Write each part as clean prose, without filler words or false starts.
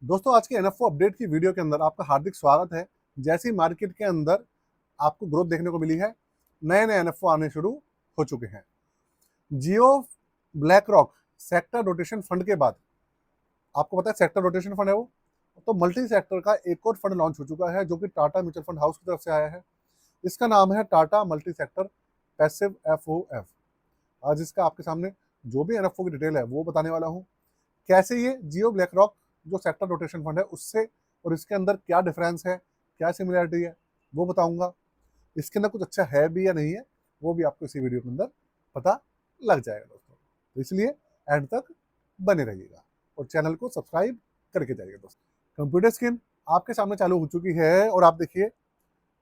दोस्तों आज के एनएफओ अपडेट की वीडियो के अंदर आपका हार्दिक स्वागत है। जैसी मार्केट के अंदर आपको ग्रोथ देखने को मिली है, नए नए एनएफओ आने शुरू हो चुके हैं। Jio BlackRock sector rotation fund के बाद, आपको पता है सेक्टर रोटेशन फंड है वो, तो मल्टी सेक्टर का एक और फंड लॉन्च हो चुका है जो कि टाटा म्यूचुअल फंड हाउस की तरफ से आया है। इसका नाम है Tata multi sector passive FOF. आज इसका आपके सामने जो भी एनएफओ की डिटेल है वो बताने वाला हूँ। कैसे ये जियो ब्लैक रॉक जो सेक्टर रोटेशन फंड है उससे और इसके अंदर क्या डिफरेंस है, क्या सिमिलरिटी है, वो बताऊंगा। इसके अंदर कुछ अच्छा है भी या नहीं है, वो भी आपको इसी वीडियो के अंदर पता लग जाएगा दोस्तों। तो इसलिए एंड तक बने रहिएगा और चैनल को सब्सक्राइब करके जाइएगा दोस्तों। कंप्यूटर स्क्रीन आपके सामने चालू हो चुकी है और आप देखिए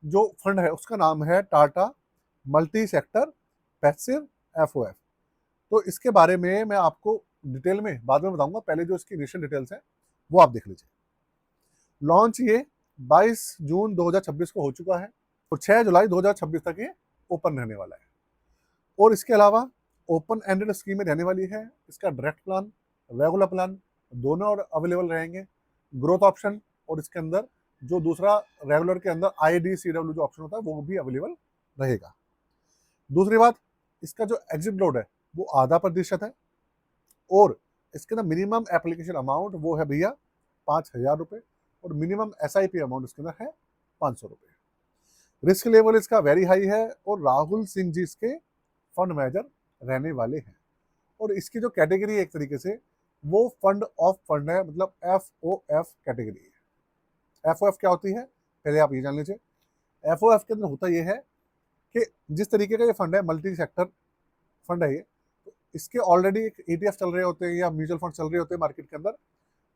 जो फंड है उसका नाम है Tata multi sector passive FOF. तो इसके बारे में मैं आपको डिटेल में बाद में बताऊंगा, पहले जो इसकी इनिशियल डिटेल्स हैं वो आप देख लीजिए। लॉन्च ये 22 जून 2026 को हो चुका है और 6 जुलाई 2026 तक ये ओपन रहने वाला है। और इसके अलावा ओपन एंडेड स्कीम में रहने वाली है। इसका डायरेक्ट प्लान, रेगुलर प्लान दोनों और अवेलेबल रहेंगे। ग्रोथ ऑप्शन और इसके अंदर जो दूसरा रेगुलर के अंदर IDCW जो ऑप्शन होता है वो भी अवेलेबल रहेगा। दूसरी बात, इसका जो एग्जिट लोड है वो ½ है और इसके अंदर मिनिमम एप्लीकेशन अमाउंट वो है भैया 5,000 रुपये और मिनिमम SIP अमाउंट इसके अंदर है 500 रुपये। रिस्क लेवल इसका वेरी हाई है और राहुल सिंह जी इसके फंड मैनेजर रहने वाले हैं। और इसकी जो कैटेगरी है एक तरीके से वो फंड ऑफ फंड है, मतलब FOF कैटेगरी है। FOF क्या होती है पहले आप ये जान लीजिए। FOF के अंदर होता ये है कि जिस तरीके का ये फंड है, मल्टी सेक्टर फंड है ये, तो इसके ऑलरेडी एक ETF चल रहे होते हैं या म्यूचुअल फंड चल रहे होते हैं मार्केट के अंदर,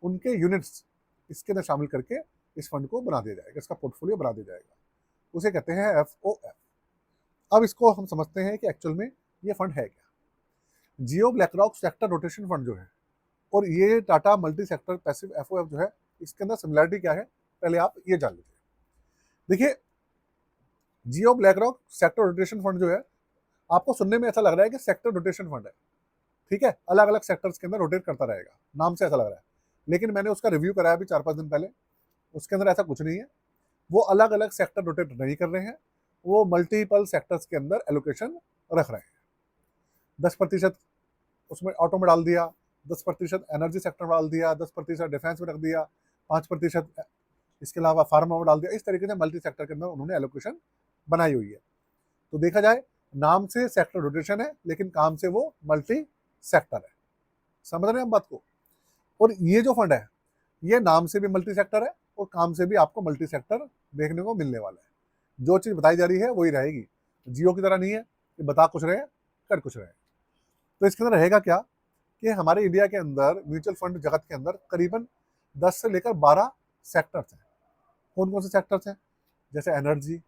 उनके यूनिट्स इसके अंदर शामिल करके इस फंड को बना दिया जाएगा, इसका पोर्टफोलियो बना दिया जाएगा, उसे कहते हैं FOF। अब इसको हम समझते हैं कि एक्चुअल में ये फंड है क्या। Jio BlackRock sector rotation fund जो है और ये Tata multi sector passive FOF जो है, इसके अंदर सिमिलरिटी क्या है पहले आप ये जान लीजिए। देखिए, Jio BlackRock sector rotation fund जो है, आपको सुनने में ऐसा लग रहा है कि सेक्टर रोटेशन फंड है, ठीक है, अलग अलग सेक्टर्स के अंदर रोटेट करता रहेगा, नाम से ऐसा लग रहा है। लेकिन मैंने उसका रिव्यू कराया अभी 4-5 दिन पहले, उसके अंदर ऐसा कुछ नहीं है। वो अलग अलग सेक्टर रोटेट नहीं कर रहे हैं, वो मल्टीपल सेक्टर्स के अंदर एलोकेशन रख रहे हैं। 10% उसमें ऑटो में डाल दिया, 10% एनर्जी सेक्टर में डाल दिया, 10% डिफेंस में रख दिया, 5% इसके अलावा फार्मा में डाल दिया। इस तरीके से मल्टी सेक्टर के अंदर उन्होंने एलोकेशन बनाई हुई है। तो देखा जाए नाम से सेक्टर रोटेशन है लेकिन काम से वो मल्टी सेक्टर है। समझ रहे हैं हम बात को। और ये जो फंड है ये नाम से भी मल्टी सेक्टर है और काम से भी आपको मल्टी सेक्टर देखने को मिलने वाला है। जो चीज बताई जा रही है वही रहेगी, जियो की तरह नहीं है कि बता कुछ रहे हैं कर कुछ रहे हैं। तो इसके अंदर रहेगा क्या कि हमारे इंडिया के अंदर म्यूचुअल फंड जगत के अंदर करीबन 10 से लेकर 12 सेक्टर्स हैं। कौन कौन से सेक्टर्स हैं? जैसे एनर्जी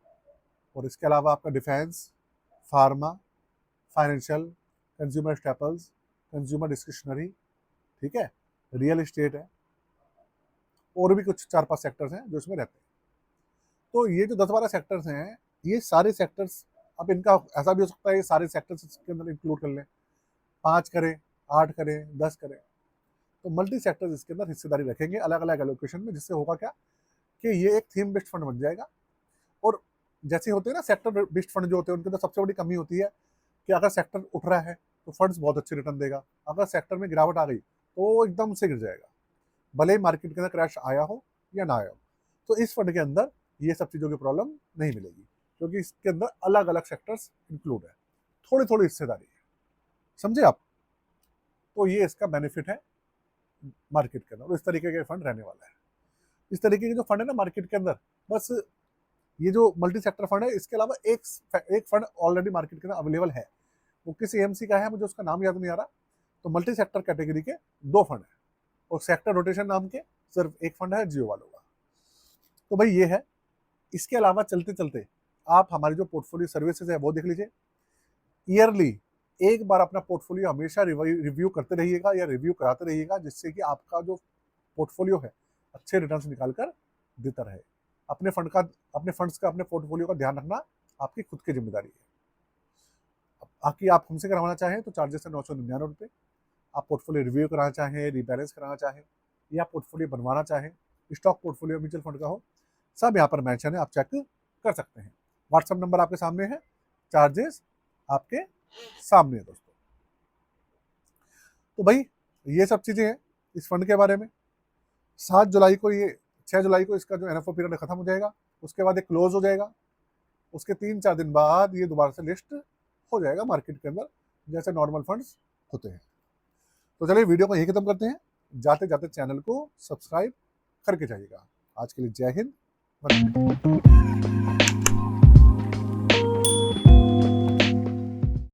और इसके अलावा आपका defence, pharma, financial, consumer staples, consumer discretionary, ठीक है, रियल एस्टेट है, और भी कुछ 4-5 सेक्टर्स हैं जो इसमें रहते हैं। तो ये जो 10-12 सेक्टर्स हैं, ये सारे सेक्टर्स, अब इनका ऐसा भी हो सकता है ये सारे सेक्टर्स इसके अंदर इंक्लूड कर लें, 5 करें, 8 करें, 10 करें। तो मल्टी सेक्टर्स इसके अंदर हिस्सेदारी रखेंगे अलग अलग एलोकेशन में, जिससे होगा क्या कि ये एक थीम बेस्ड फंड बन जाएगा। और जैसे होते हैं ना सेक्टर बेस्ड फंड जो होते हैं, उनके अंदर सबसे बड़ी कमी होती है कि अगर सेक्टर उठ रहा है तो फंड्स बहुत अच्छे रिटर्न देगा, अगर सेक्टर में गिरावट आ गई तो वो एकदम से गिर जाएगा, भले ही मार्केट के अंदर क्रैश आया हो या ना आया हो। तो इस फंड के अंदर ये सब चीज़ों की प्रॉब्लम नहीं मिलेगी क्योंकि इसके अंदर अलग अलग सेक्टर्स इंक्लूड है, थोड़ी थोड़ी हिस्सेदारी है। समझे आप? तो ये इसका बेनिफिट है मार्केट के अंदर, और इस तरीके के फंड रहने वाला है। इस तरीके के जो फंड है ना मार्केट के अंदर, बस ये जो मल्टी सेक्टर फंड है, इसके अलावा एक फंड ऑलरेडी मार्केट के अंदर अवेलेबल है, वो किस AMC का है मुझे उसका नाम याद नहीं आ रहा। तो मल्टी सेक्टर कैटेगरी के 2 फंड है और सेक्टर रोटेशन नाम के सिर्फ एक फंड है जियो वालों का। तो भाई ये है। इसके अलावा चलते चलते आप हमारी जो पोर्टफोलियो सर्विसेज है वो देख लीजिए। ईयरली एक बार अपना पोर्टफोलियो हमेशा रिव्यू करते रहिएगा या रिव्यू कराते रहिएगा, जिससे कि आपका जो पोर्टफोलियो है अच्छे रिटर्न्स निकालकर देता रहे। अपने फंड्स का, अपने पोर्टफोलियो का ध्यान रखना आपकी खुद की जिम्मेदारी है। बाकी आप हमसे करवाना चाहें तो चार्जेस है 999 रुपये। आप पोर्टफोलियो रिव्यू कराना चाहें, रिबैलेंस कराना चाहें या पोर्टफोलियो बनवाना चाहें, स्टॉक पोर्टफोलियो म्यूचुअल फंड का हो, सब यहाँ पर मेंशन है, आप चेक कर सकते हैं। व्हाट्सएप नंबर आपके सामने है, चार्जेस आपके सामने है दोस्तों। तो भाई ये सब चीज़ें हैं इस फंड के बारे में। 7 जुलाई को ये 6 जुलाई को इसका जो एनएफओ पीरियड खत्म हो जाएगा, उसके बाद ये क्लोज हो जाएगा। उसके 3-4 दिन बाद ये दोबारा से लिस्ट हो जाएगा मार्केट के अंदर, जैसे नॉर्मल फंड्स होते हैं। तो चलिए वीडियो को यही खत्म करते हैं। जाते जाते चैनल को सब्सक्राइब करके जाइएगा। आज के लिए जय हिंद, वंदे।